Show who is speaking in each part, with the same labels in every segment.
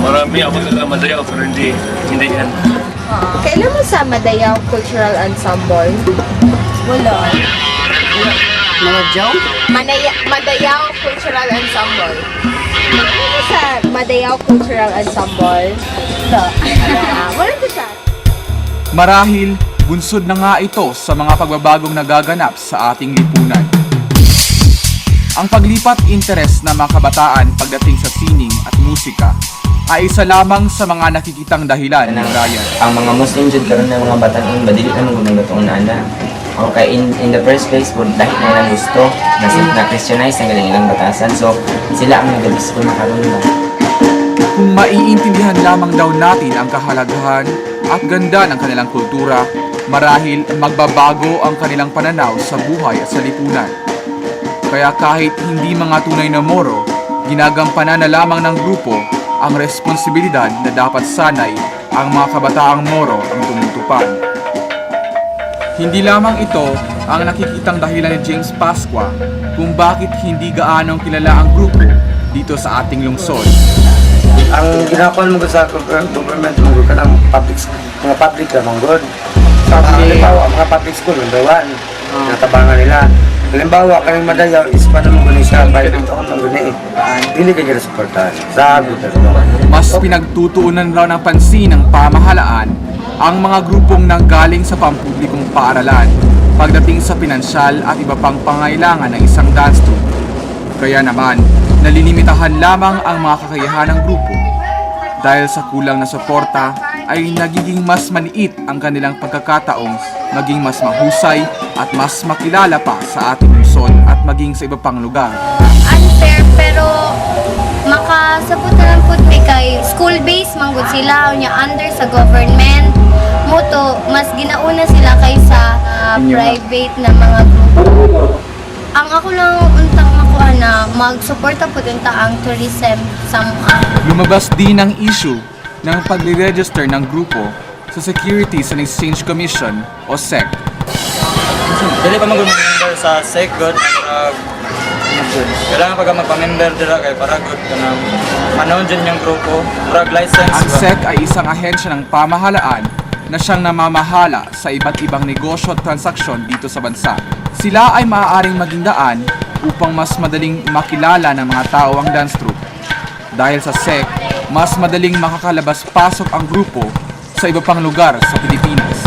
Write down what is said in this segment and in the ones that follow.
Speaker 1: Marami ako talaga madayaw pero hindi yan.
Speaker 2: Kailan mo sa Madayaw Cultural Ensemble?
Speaker 3: Wala. Mga joke?
Speaker 2: Madayaw Cultural Ensemble. Kailan mo sa Madayaw Cultural Ensemble? Wala ko siya.
Speaker 4: Marahil, bunsod na nga ito sa mga pagbabagong nagaganap sa ating lipunan. Ang paglipat interes ng mga kabataan pagdating sa sining at musika ay isa lamang sa mga nakikitang dahilan ng Ryan.
Speaker 5: Ang mga Muslim jud karon ng mga bataan badili naman gumagatoon na ana. Okay, in the first place po dahil na ilang gusto na Christianize ang galing ilang batasan, so sila ang nag-gusto na karon ba.
Speaker 4: Kung maiintindihan lamang daw natin ang kahalagahan at ganda ng kanilang kultura, marahil magbabago ang kanilang pananaw sa buhay at sa lipunan. Kaya kahit hindi mga tunay na Moro, ginagampanan na lamang ng grupo ang responsibilidad na dapat sanay ang mga kabataang Moro ang tumutupad. Hindi lamang ito ang nakikitang dahilan ni James Pascua kung bakit hindi gaanong kilala ang grupo dito sa ating lungsod.
Speaker 6: Ang ginagawa mo sa government mo ka ng mga public lamang good. Sa halimbawa, mga public school, number 1, natabangan nila. Halimbawa, kaming Madayaw is paano mo gano'n siya, private ako ng gano'n Hindi ka nila supportahan. Sabi ka
Speaker 4: Mas pinagtutuunan raw ng pansin ng pamahalaan ang mga grupong nanggaling sa pampublikong paaralan pagdating sa pinansyal at iba pang pangailangan ng isang dance troupe. Kaya naman, nalilimitahan lamang ang mga kakayahan ng grupo. Dahil sa kulang na suporta, ay nagiging mas maliit ang kanilang pagkakataong maging mas mahusay at mas makilala pa sa ating lungsod at maging sa iba pang lugar.
Speaker 3: Unfair pero makasabot na lang po kay school-based manggod sila unya under sa government moto mas ginauna sila kaysa private na mga grupo. Ang ako lang untang makuha na mag-suporta po din ta ang tourism sa
Speaker 4: Lumabas din ang issue ng pagre-register ng grupo sa Securities and Exchange Commission o SEC.
Speaker 7: Dili pa mag-member sa SEC good kailangan pag magpa-member dira kay para good kanang manon dyan yung grupo drug license.
Speaker 4: Ang SEC ay isang ahensya ng pamahalaan na siyang namamahala sa iba't ibang negosyo at transaksyon dito sa bansa. Sila ay maaaring maging daan upang mas madaling makilala ng mga tao ang dance troupe. Dahil sa SEC, mas madaling makakalabas-pasok ang grupo sa iba pang lugar sa Pilipinas.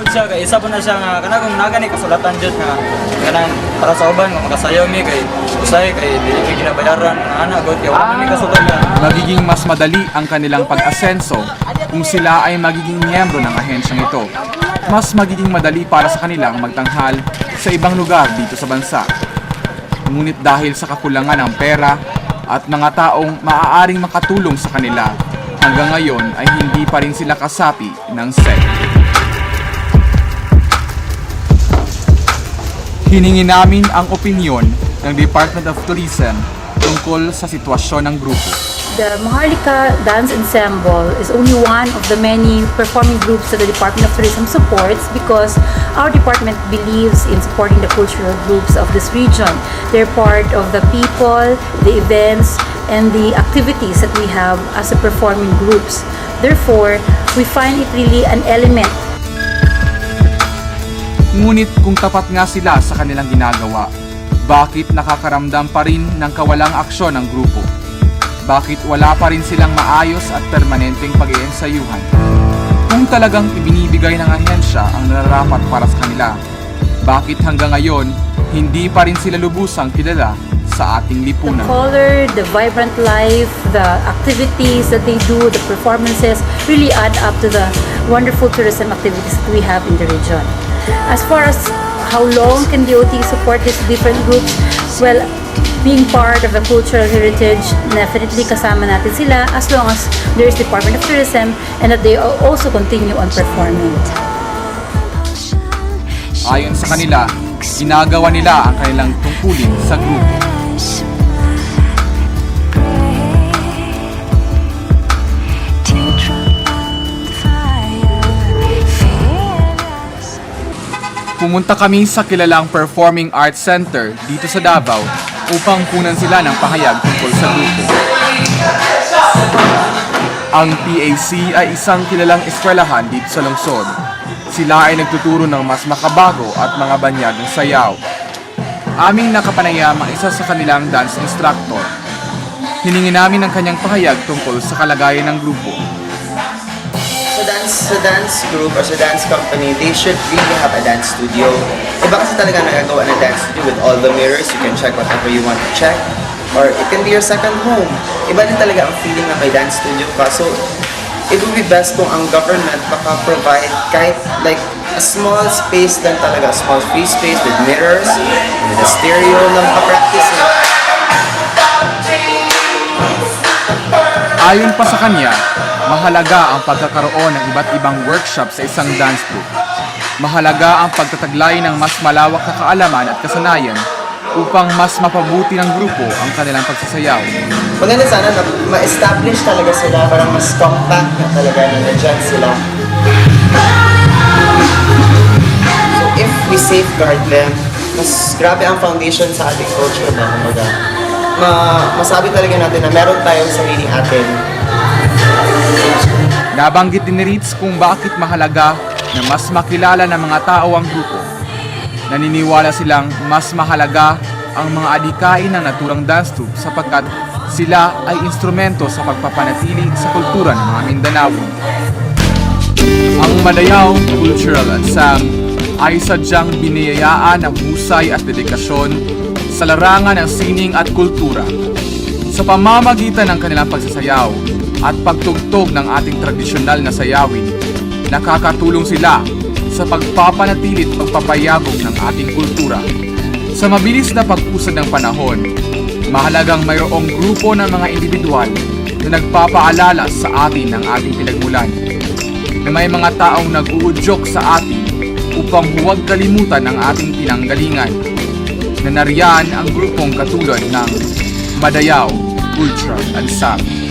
Speaker 7: Siya kay isa po na siya nga kanang kung nagani kasulatan jud nga kanang para sa uban kung makasayaw mi kay usay kay dili mi ginabayaran nga ana god kay wala mi kasulatan.
Speaker 4: Magiging mas madali ang kanilang pag-asenso kung sila ay magiging miyembro ng ahensyang ito. Mas magiging madali para sa kanilang magtanghal sa ibang lugar dito sa bansa. Ngunit dahil sa kakulangan ng pera at mga taong maaaring makatulong sa kanila, hanggang ngayon ay hindi pa rin sila kasapi ng SEC. Hiningi namin ang opinyon ng Department of Tourism tungkol sa sitwasyon ng grupo.
Speaker 8: The Maharlika Dance Ensemble is only one of the many performing groups that the Department of Tourism supports because our department believes in supporting the cultural groups of this region. They're part of the people, the events, and the activities that we have as a performing groups. Therefore, we find it really an element.
Speaker 4: Ngunit kung tapat nga sila sa kanilang ginagawa, bakit nakakaramdam pa rin ng kawalang aksyon ng grupo? Bakit wala pa rin silang maayos at permanenteng pag-iensayuhan? Kung talagang ibinibigay ng ahensya ang nararapat para sa kanila, bakit hanggang ngayon hindi pa rin sila lubusang kilala sa ating lipunan?
Speaker 8: The color, the vibrant life, the activities that they do, the performances really add up to the wonderful tourism activities that we have in the region. As far as how long can DOT support these different groups, well, being part of the cultural heritage, definitely kasama natin sila as long as there is Department of Tourism and that they also continue on performing.
Speaker 4: Ayon sa kanila, ginagawa nila ang kanilang tungkulin sa grupo. Pumunta kami sa kilalang Performing Arts Center dito sa Davao upang kunan sila ng pahayag tungkol sa grupo. Ang PAC ay isang kilalang eskwelahan dito sa lungsod. Sila ay nagtuturo ng mas makabago at mga banyag ng sayaw. Aming nakapanayam ang isa sa kanilang dance instructor. Hiningi namin ang kanyang pahayag tungkol sa kalagayan ng grupo.
Speaker 9: Sa dance group or sa dance company, they should really have a dance studio. Iba kasi talaga nagagawa ng dance studio with all the mirrors. You can check whatever you want to check. Or it can be your second home. Iba din talaga ang feeling na may dance studio ka. So, it would be best kung ang government maka-provide kahit like a small space lang talaga. A small free space with mirrors, with a stereo lang pa-practice.
Speaker 4: Ayon pa sa kanya, mahalaga ang pagkakaroon ng iba't ibang workshop sa isang dance group. Mahalaga ang pagtataglay ng mas malawak na kaalaman at kasanayan upang mas mapabuti ng grupo ang kanilang pagsasayaw.
Speaker 9: Maganda sana na ma-establish talaga sila, parang mas compact na talaga na nandiyan sila. So if we safeguard them, mas grabe ang foundation sa ating culture na kumbaga. Masabi talaga natin na meron tayong sariling atin.
Speaker 4: Nabanggit din ni Ritz kung bakit mahalaga na mas makilala ng mga tao ang grupo. Naniniwala silang mas mahalaga ang mga adhikain ng naturang dance troupe sapagkat sila ay instrumento sa pagpapanatili sa kultura ng mga Mindanao. Ang Madayao Cultural Ensemble ay sadyang biniyayaan ng husay at dedikasyon sa larangan ng sining at kultura. Sa pamamagitan ng kanilang pagsasayaw at pagtugtog ng ating tradisyonal na sayawin, nakakatulong sila sa pagpapanatili at pagpapayabong ng ating kultura. Sa mabilis na pag-usad ng panahon, mahalagang mayroong grupo ng mga individual na nagpapaalala sa atin ng ating pinagmulan, na may mga taong nag-uudyok sa atin upang huwag kalimutan ang ating pinanggalingan, na nariyan ang grupong katulad ng Madayao Cultural Ensemble.